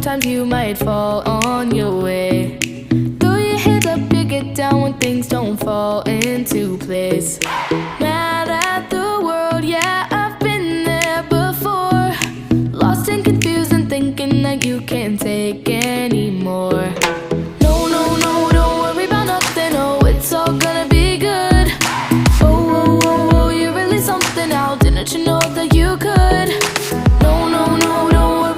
sometimes you might fall on your way. Throw your head up, you get down when things don't fall